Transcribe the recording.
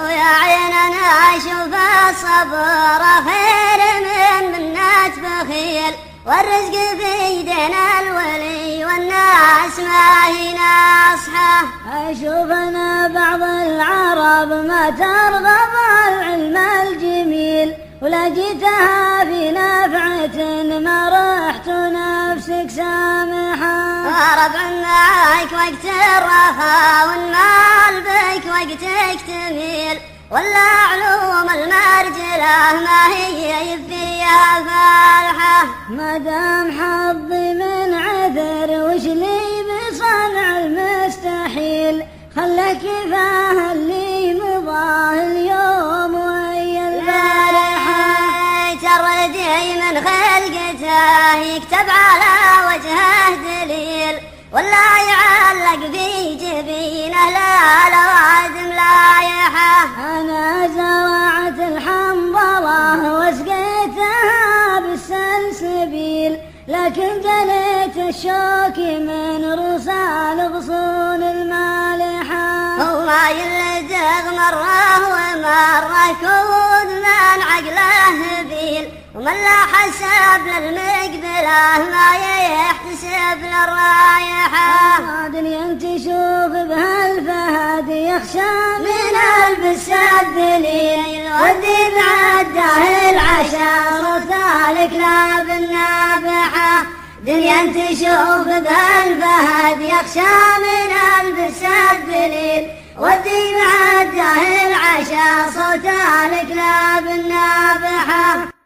ويا عيننا اشوف الصبر خير من منات بخيل، والرزق بيدنا الولي والناس ما هي ناصحه. اشوف انا بعض العرب ما ترغب العلم الجميل، ولا جيتها في نفعة ما رحت نفسك سامحة. ربع معك وقت الرخاء والمال بك وقتك تميل، ولا علوم المرجلة ما هي فيها فالحة. ما دام حظي من عذر وش لي بصنع المستحيل، خلى كفاه اللي مضاه اليوم ويا البارحة. تردي من خلقته يكتب على وجهه دليل، ولا يعلق في جبينه لا لوادم لايحة. أنا زرعت الحنظلة وسقيتها بالسلسبيل، لكن جليت الشوك من رسال غصون المالحة. وما يلدغ مرة ومرة كود من عقله هبيل، ومن لا حسب للمقبله ما يحتسب للرايحة. دنيا تشوف بهالفهد يخشى من البس الذليل، والذي بعده العشاء صوت الكلاب النابحة. دنيا تشوف بهالفهد يخشى من البس الذليل، والذي بعده العشاء صوت الكلاب النابحة.